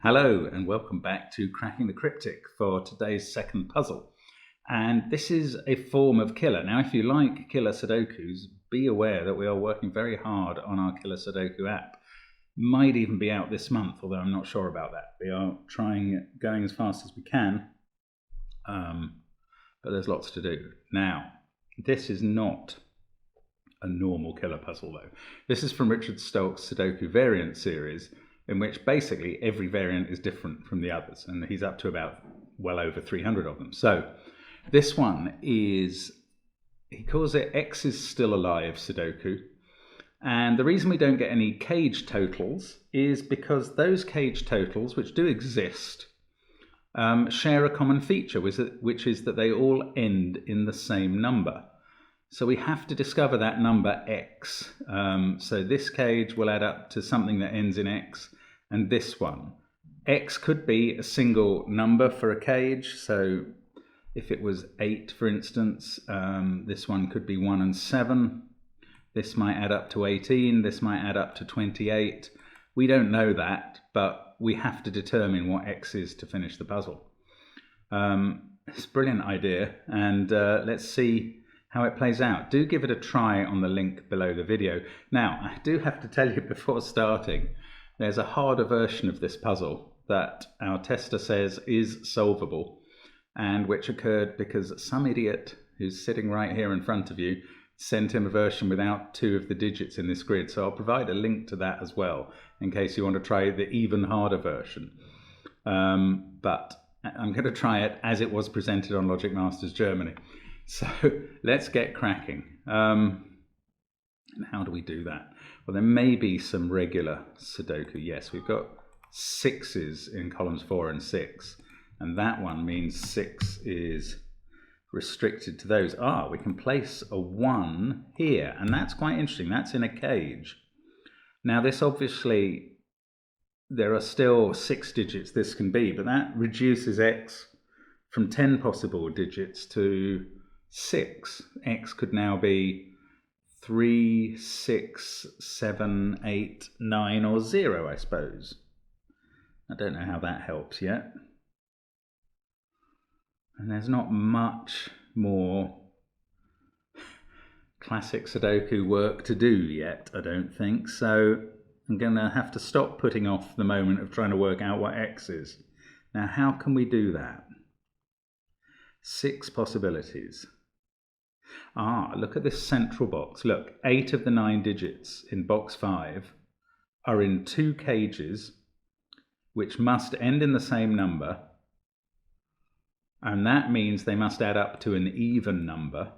Hello and welcome back to Cracking the Cryptic for today's second puzzle. And this is a form of killer. Now, if you like killer Sudokus, be aware that we are working very hard on our killer Sudoku app. Might even be out this month, although I'm not sure about that. We are going as fast as we can, but there's lots to do. Now, this is not a normal killer puzzle though. This is from Richard Stoltz's Sudoku variant series, in which basically every variant is different from the others, and he's up to about well over 300 of them. So this one is, he calls it X is Still Alive Sudoku, and the reason we don't get any cage totals is because those cage totals, which do exist, share a common feature, which is that they all end in the same number. So we have to discover that number X. So this cage will add up to something that ends in X, and this one. X could be a single number for a cage. So if it was 8, for instance, this one could be 1 and 7. This might add up to 18. This might add up to 28. We don't know that, but we have to determine what X is to finish the puzzle. It's a brilliant idea, and let's see how it plays out. Do give it a try on the link below the video. Now, I do have to tell you before starting, there's a harder version of this puzzle that our tester says is solvable, and which occurred because some idiot who's sitting right here in front of you sent him a version without 2 of the digits in this grid. So I'll provide a link to that as well, in case you want to try the even harder version. But I'm going to try it as it was presented on Logic Masters Germany. So let's get cracking. And how do we do that? Well, there may be some regular Sudoku. Yes, we've got 6s in columns 4 and 6. And that one means 6 is restricted to those. We can place a 1 here. And that's quite interesting. That's in a cage. Now, this obviously, there are still 6 digits this can be, but that reduces X from 10 possible digits to 6. X could now be 3, 6, 7, 8, 9, or 0, I suppose. I don't know how that helps yet. And there's not much more classic Sudoku work to do yet, I don't think. So I'm going to have to stop putting off the moment of trying to work out what X is. Now, how can we do that? 6 possibilities. Look at this central box. Look, 8 of the 9 digits in box 5 are in 2 cages, which must end in the same number. And that means they must add up to an even number.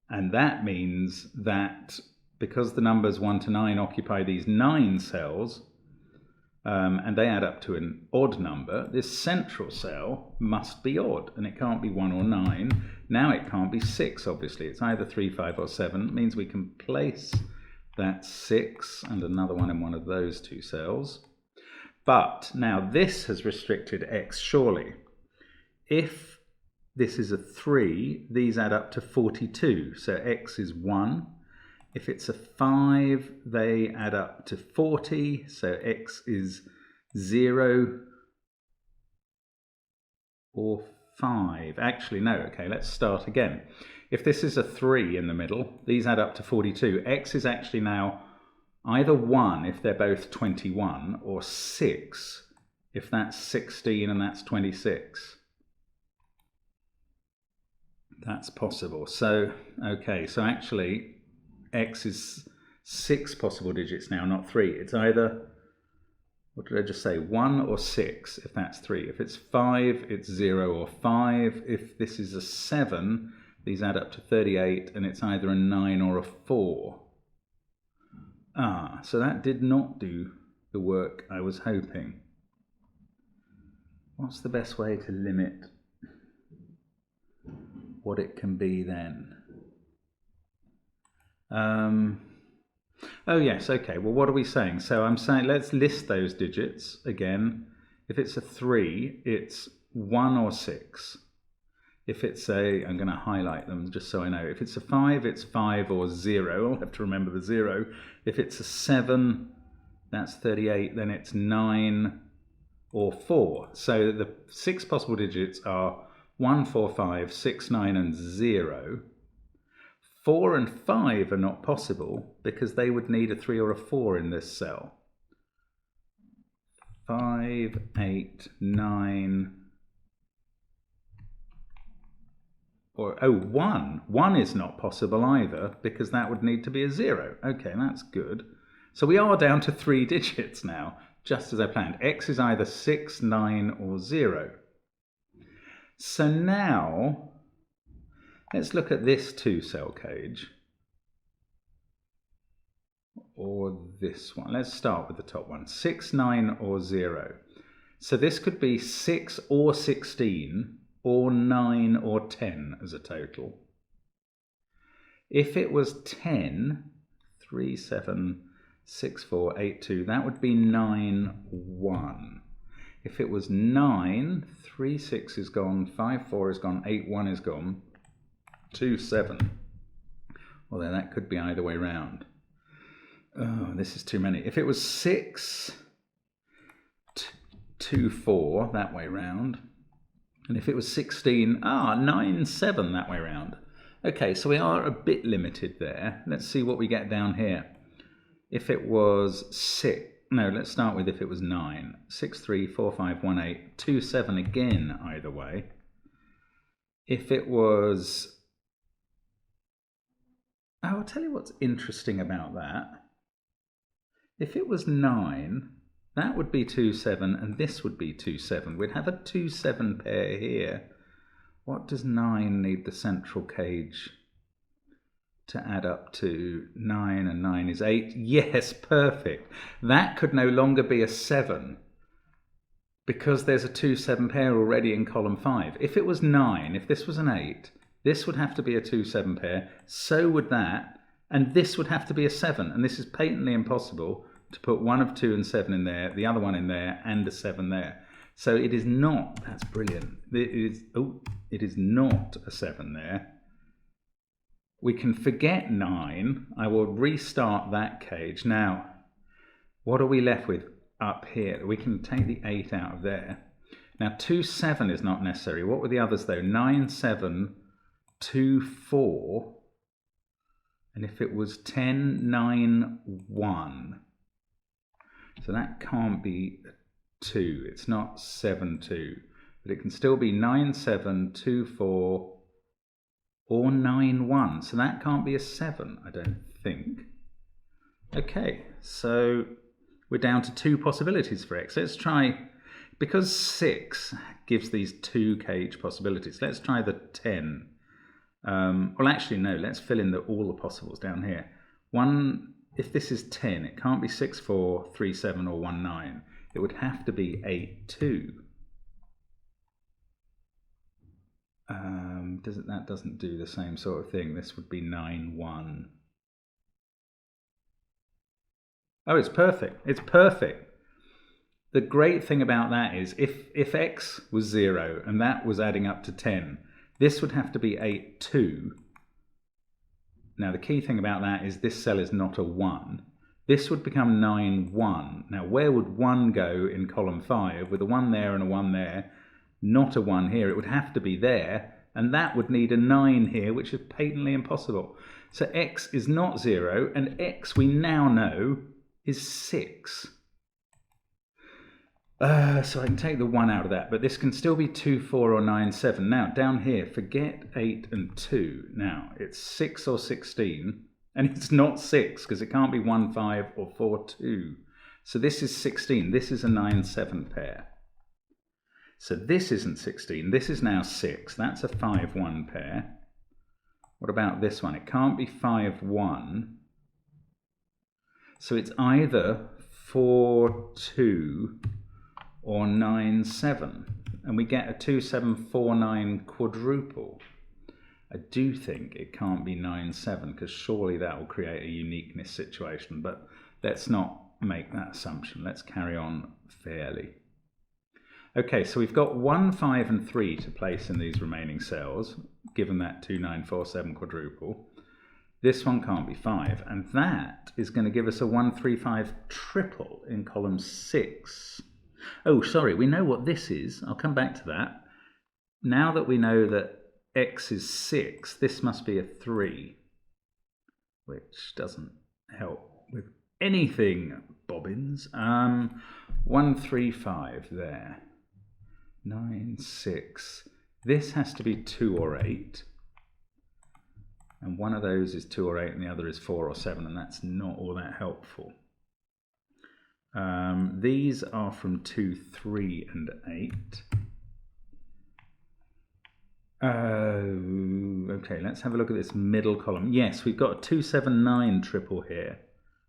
And that means that because the numbers 1 to 9 occupy these 9 cells, and they add up to an odd number, this central cell must be odd, and it can't be 1 or 9. Now it can't be 6, obviously. It's either 3, 5, or 7. It means we can place that 6 and another one in one of those 2 cells. But now this has restricted X, surely. If this is a 3, these add up to 42, so X is 1. If it's a 5, they add up to 40, so X is 0 or 5. Actually, no, okay, let's start again. If this is a 3 in the middle, these add up to 42. X is actually now either 1 if they're both 21, or 6 if that's 16 and that's 26. That's possible. So, okay, so actually X is 6 possible digits now, not 3. It's either, what did I just say, 1 or 6 if that's 3. If it's 5, it's 0 or 5. If this is a 7, these add up to 38, and it's either a 9 or a 4. So that did not do the work I was hoping. What's the best way to limit what it can be then? Oh yes, okay, well what are we saying? So I'm saying let's list those digits again. If it's a 3, it's 1 or 6. If it's a, I'm going to highlight them just so I know. If it's a 5, it's 5 or 0. I'll have to remember the 0. If it's a 7, that's 38. Then it's 9, or 4. So the 6 possible digits are 1, 4, 5, 6, 9 and 0. 4 and 5 are not possible because they would need a 3 or a 4 in this cell. 5, 8, 9, or 1. 1 is not possible either because that would need to be a 0. Okay, that's good. So we are down to 3 digits now, just as I planned. X is either 6, 9 or 0. So now let's look at this 2-cell cage, or this one. Let's start with the top one, 6, 9 or 0. So this could be 6 or 16 or 9 or 10 as a total. If it was 10, 3, 7, 6, 4, 8, 2, that would be 9, 1. If it was 9, 3, 6 is gone, 5, 4 is gone, 8, 1 is gone, 2, 7. Well, then that could be either way round. Oh, this is too many. If it was 6, 2, 4, that way round. And if it was 16, 9, 7, that way round. Okay, so we are a bit limited there. Let's see what we get down here. If it was 6, no, let's start with if it was 9. 6, 3, 4, 5, 1, 8, 2, 7 again, either way. If it was, I'll tell you what's interesting about that. If it was 9, that would be 2, 7, and this would be 2, 7. We'd have a 2, 7 pair here. What does 9 need the central cage to add up to? 9 and 9 is 8. Yes, perfect. That could no longer be a 7 because there's a 2, 7 pair already in column 5. If it was 9, if this was an 8, this would have to be a 2, 7 pair. So would that. And this would have to be a 7. And this is patently impossible to put one of 2 and 7 in there, the other one in there, and a 7 there. So it is not, that's brilliant. It is not a 7 there. We can forget 9. I will restart that cage. Now, what are we left with up here? We can take the 8 out of there. Now, 2, 7 is not necessary. What were the others though? 9, 7, 2, 4. And if it was 10, 9, 1. So that can't be 2. It's not 7, 2. But it can still be 9, 7, 2, 4, or 9, 1. So that can't be a 7, I don't think. Okay, so we're down to 2 possibilities for X. Let's try, because 6 gives these 2 cage possibilities, let's try the 10. Well, actually, no, let's fill in all the possibles down here. 1, if this is 10, it can't be 6, 4, 3, 7, or 1, 9. It would have to be 8, 2. That doesn't do the same sort of thing. This would be 9, 1. Oh, it's perfect. It's perfect. The great thing about that is if X was 0 and that was adding up to 10, this would have to be 8, 2. Now, the key thing about that is this cell is not a 1. This would become 9, 1. Now, where would 1 go in column 5? With a 1 there and a 1 there, not a 1 here. It would have to be there, and that would need a 9 here, which is patently impossible. So X is not 0, and X, we now know, is 6. So I can take the 1 out of that, but this can still be 2, 4, or 9, 7. Now, down here, forget 8 and 2. Now, it's 6 or 16, and it's not 6, because it can't be 1, 5, or 4, 2. So this is 16. This is a 9, 7 pair. So this isn't 16. This is now 6. That's a 5, 1 pair. What about this one? It can't be 5, 1. So it's either 4, 2, or 9, 7. And we get a 2, 7, 4, 9 quadruple. I do think it can't be 9, 7, because surely that will create a uniqueness situation. But let's not make that assumption. Let's carry on fairly. Okay, so we've got 1, 5, and 3 to place in these remaining cells, given that 2, 9, 4, 7 quadruple. This one can't be 5, and that is going to give us a 1, 3, 5 triple in column 6. Oh, sorry, we know what this is. I'll come back to that. Now that we know that X is 6, this must be a 3, which doesn't help with anything, Bobbins. 1, 3, 5 there. 9, 6. This has to be 2 or 8. And one of those is 2 or 8 and the other is 4 or 7, and that's not all that helpful. These are from 2, 3 and 8. Okay, let's have a look at this middle column. Yes, we've got a 2, 7, 9 triple here.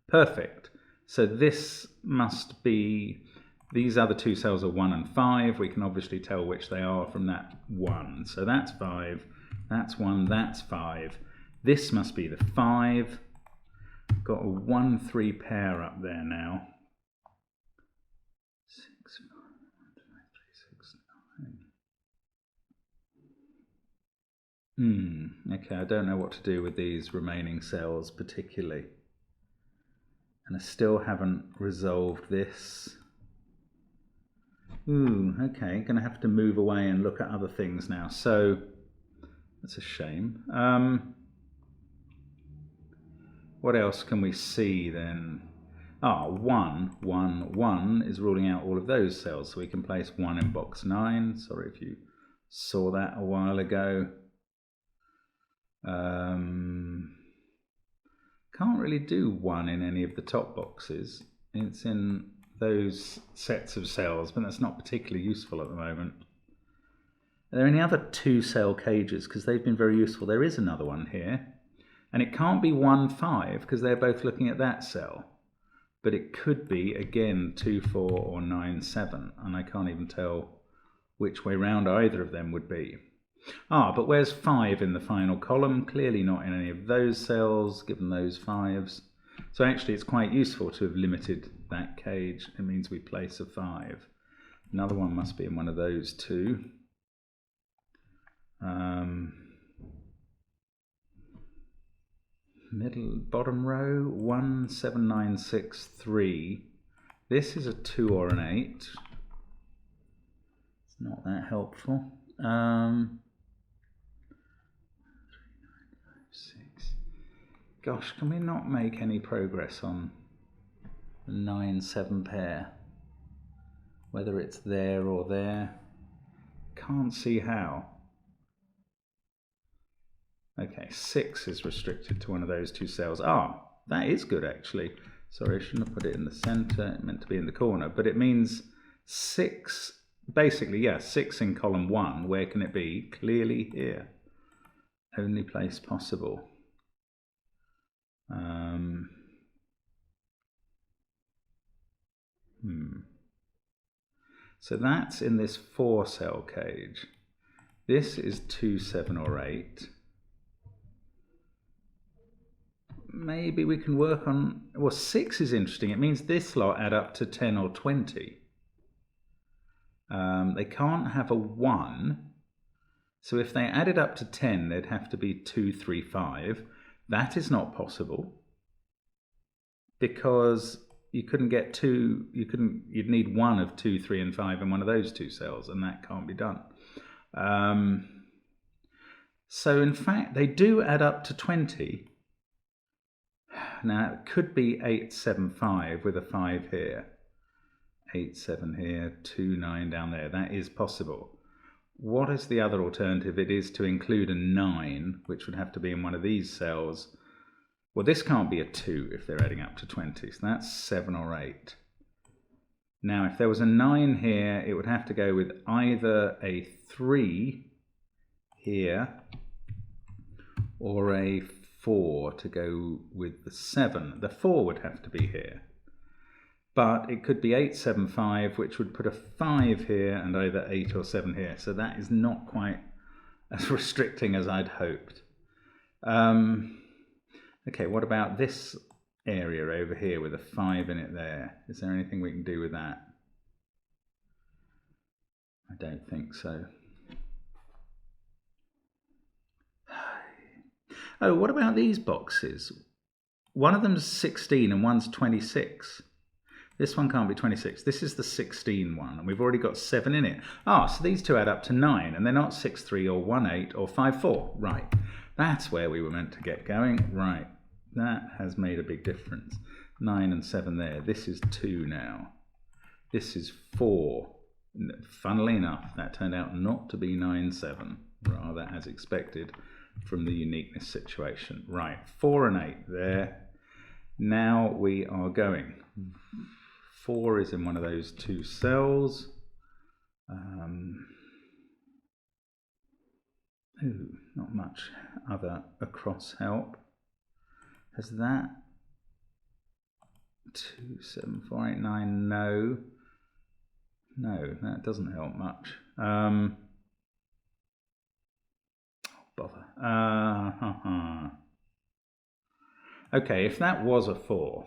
Perfect. So this must be, these other two cells are 1 and 5. We can obviously tell which they are from that 1. So that's 5, that's 1, that's 5. This must be the 5. Got a 1, 3 pair up there now. 6, 5, 1, 2, 3, 6, 9. Okay, I don't know what to do with these remaining cells particularly. And I still haven't resolved this. Okay, gonna have to move away and look at other things now. So, that's a shame. What else can we see then? 1, 1, 1 is ruling out all of those cells. So we can place 1 in box 9. Sorry if you saw that a while ago. Can't really do 1 in any of the top boxes. It's in those sets of cells, but that's not particularly useful at the moment. Are there any other 2-cell cages? Because they've been very useful. There is another one here. And it can't be 1, 5 because they're both looking at that cell. But it could be, again, 2, 4 or 9, 7. And I can't even tell which way round either of them would be. But where's 5 in the final column? Clearly not in any of those cells, given those 5s. So actually it's quite useful to have limited that cage. It means we place a 5. Another one must be in one of those two. Bottom row, 1, 7, 9, 6, 3. This is a 2 or an 8. It's not that helpful. 3, 9, 5, 6. Gosh, can we not make any progress on the 9, 7 pair? Whether it's there or there. Can't see how. Okay, 6 is restricted to one of those 2 cells. That is good actually. Sorry, I shouldn't have put it in the center. It meant to be in the corner. But it means 6, basically, 6 in column 1. Where can it be? Clearly here. Only place possible. So that's in this 4-cell cage. This is 2, 7 or 8. Maybe we can work on, well, 6 is interesting. It means this lot add up to 10 or 20. They can't have a 1. So if they added up to 10, they'd have to be 2, 3, 5. That is not possible because you couldn't get 2, you'd need 1 of 2, 3 and 5 in one of those 2 cells, and that can't be done. So in fact, they do add up to 20. Now, it could be 8, 7, 5 with a 5 here. 8, 7 here, 2, 9 down there. That is possible. What is the other alternative? It is to include a 9, which would have to be in one of these cells. Well, this can't be a 2 if they're adding up to 20, so that's 7 or 8. Now, if there was a 9 here, it would have to go with either a 3 here or a 4 to go with the 7. The 4 would have to be here. But it could be 8, 7, 5, which would put a 5 here and either 8 or 7 here. So that is not quite as restricting as I'd hoped. Okay, what about this area over here with a 5 in it there? Is there anything we can do with that? I don't think so. Oh, what about these boxes? One of them's 16 and one's 26. This one can't be 26. This is the 16 one, and we've already got 7 in it. So these two add up to 9, and they're not 6, 3, or 1, 8, or 5, 4. Right, that's where we were meant to get going. Right, that has made a big difference. 9 and 7 there. This is 2 now. This is 4. Funnily enough, that turned out not to be 9, 7, rather as expected from the uniqueness situation. Right, 4 and 8 there. Now we are going. 4 is in one of those 2 cells. Not much other across help. Has that? 2, 7, 4, 8, 9, no. No, that doesn't help much. Bother. Okay, if that was a 4,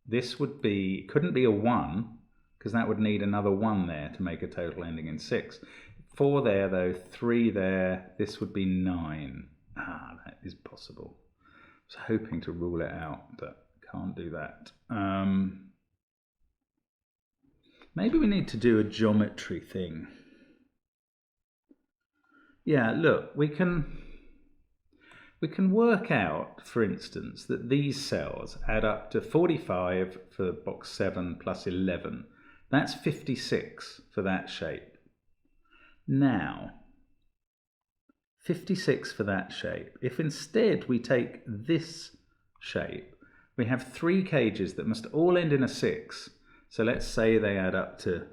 this would be, couldn't be a 1, because that would need another 1 there to make a total ending in 6. 4 there though, 3 there, this would be 9. That is possible. I was hoping to rule it out, but can't do that. Maybe we need to do a geometry thing. Yeah, look, we can work out, for instance, that these cells add up to 45 for box 7 plus 11. That's 56 for that shape. Now, 56 for that shape. If instead we take this shape, we have 3 cages that must all end in a 6. So let's say they add up to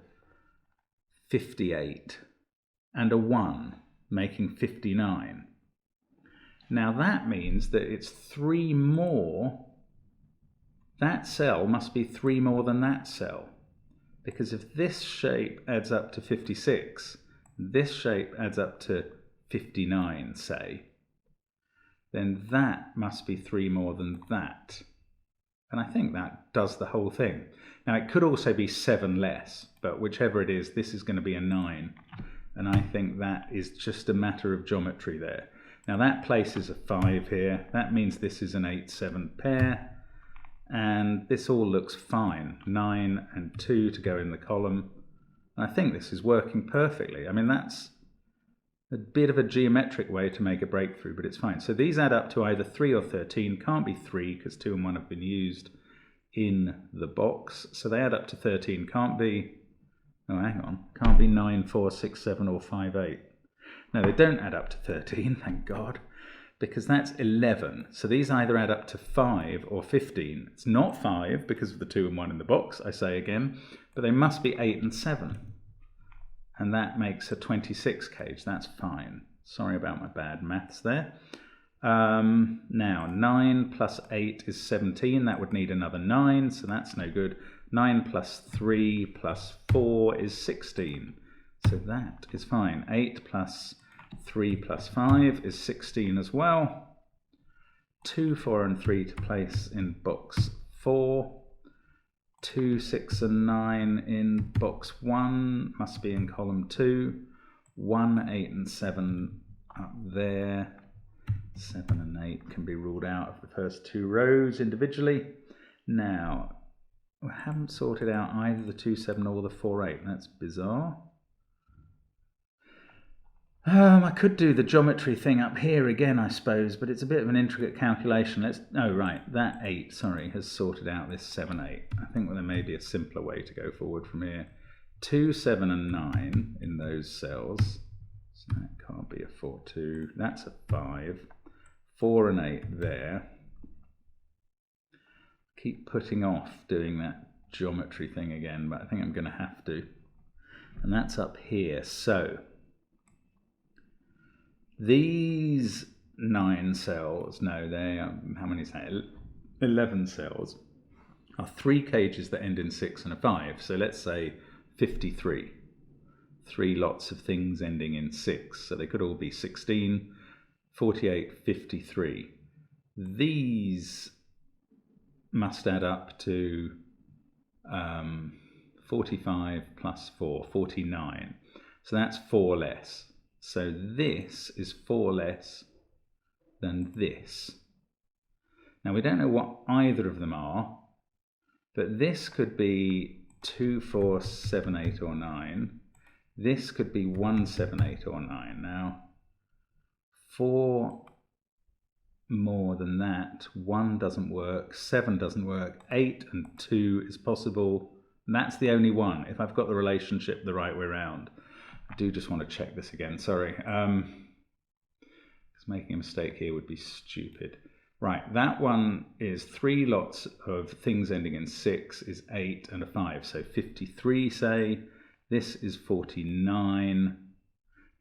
58 and a 1, making 59. Now that means that it's 3 more. That cell must be 3 more than that cell. Because if this shape adds up to 56, this shape adds up to 59, say, then that must be 3 more than that. And I think that does the whole thing. Now it could also be 7 less, but whichever it is, this is going to be a 9. And I think that is just a matter of geometry there. Now that places a 5 here. That means this is an 8-7 pair. And this all looks fine. 9 and 2 to go in the column. And I think this is working perfectly. I mean, that's a bit of a geometric way to make a breakthrough, but it's fine. So these add up to either 3 or 13. Can't be 3 because 2 and 1 have been used in the box. So they add up to 13. Can't be, oh hang on, can't be 9, 4, 6, 7 or 5, 8. No, they don't add up to 13, thank God, because that's 11. So these either add up to 5 or 15. It's not 5 because of the 2 and 1 in the box, I say again, but they must be 8 and 7. And that makes a 26 cage. That's fine. Sorry about my bad maths there. Now, 9 plus 8 is 17. That would need another 9, so that's no good. 9 plus 3 plus 4 is 16. So that is fine. 8 plus 3 plus 5 is 16 as well. 2, 4 and 3 to place in box 4. 2, 6 and 9 in box 1 must be in column 2. 1, 8 and 7 up there. 7 and 8 can be ruled out of the first 2 rows individually. Now, we haven't sorted out either the 2, 7 or the 4, 8. That's bizarre. I could do the geometry thing up here again, I suppose, but it's a bit of an intricate calculation. Oh, right, that 8, sorry, has sorted out this 7, 8. I think there may be a simpler way to go forward from here. 2, 7 and 9 in those cells. So that can't be a 4, 2. That's a 5. 4 and 8 there. Keep putting off doing that geometry thing again, but I think I'm going to have to. And that's up here. So these 9 cells, no, they are, how many is that? 11 cells are 3 cages that end in 6 and a 5. So let's say 53. 3 lots of things ending in 6. So they could all be 16, 48, 53. These must add up to 45 plus 4, 49. So that's 4 less. So this is 4 less than this. Now we don't know what either of them are, But this could be 2, 4, 7, 8 or 9. This could be 1, 7, 8 or 9. Now, 4 more than that, 1 doesn't work, 7 doesn't work, 8 and 2 is possible. And that's the only one, if I've got the relationship the right way around. I do just want to check this again, sorry. Because making a mistake here would be stupid. Right, that one is 3 lots of things ending in 6 is 8 and a 5. So 53, say. This is 49.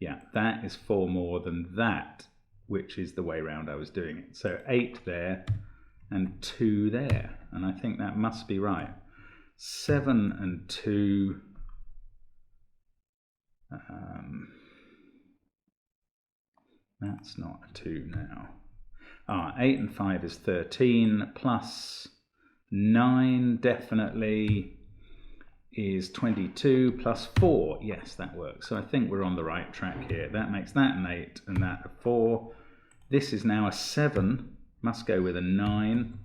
Yeah, that is 4 more than that, which is the way round I was doing it. So 8 there and 2 there. And I think that must be right. 7 and 2. That's not a 2 now. 8 and 5 is 13, plus 9 definitely is 22, plus 4. Yes, that works. So I think we're on the right track here. That makes that an 8 and that a 4. This is now a 7, must go with a 9.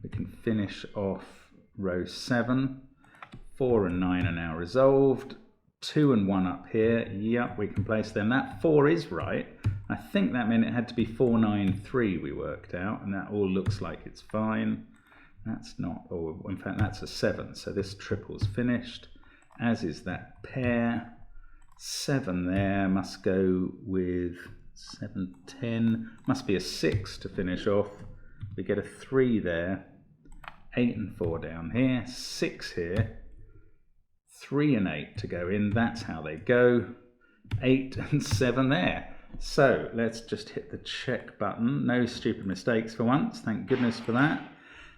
We can finish off row 7. 4 and 9 are now resolved. 2 and 1 up here. Yep, we can place them. That 4 is right. I think that meant it had to be 4, 9, 3 we worked out, and that all looks like it's fine. That's not, or in fact that's a 7, so this triple's finished, as is that pair. 7 there, must go with 7, 10, must be a 6 to finish off. We get a 3 there, 8 and 4 down here, 6 here, 3 and 8 to go in, that's how they go. 8 and 7 there. So let's just hit the check button. No stupid mistakes for once, thank goodness for that.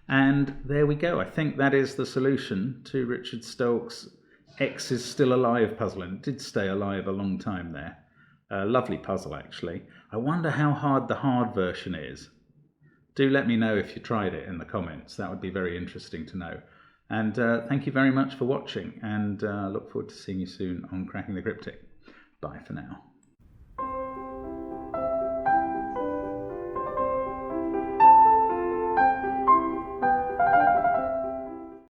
And there we go. I think that is the solution to Richard Stokes' X is still alive puzzle, and it did stay alive a long time there. Lovely puzzle actually. I wonder how hard the hard version is. Do let me know if you tried it in the comments. That would be very interesting to know. And thank you very much for watching, and look forward to seeing you soon on Cracking the Cryptic. Bye for now.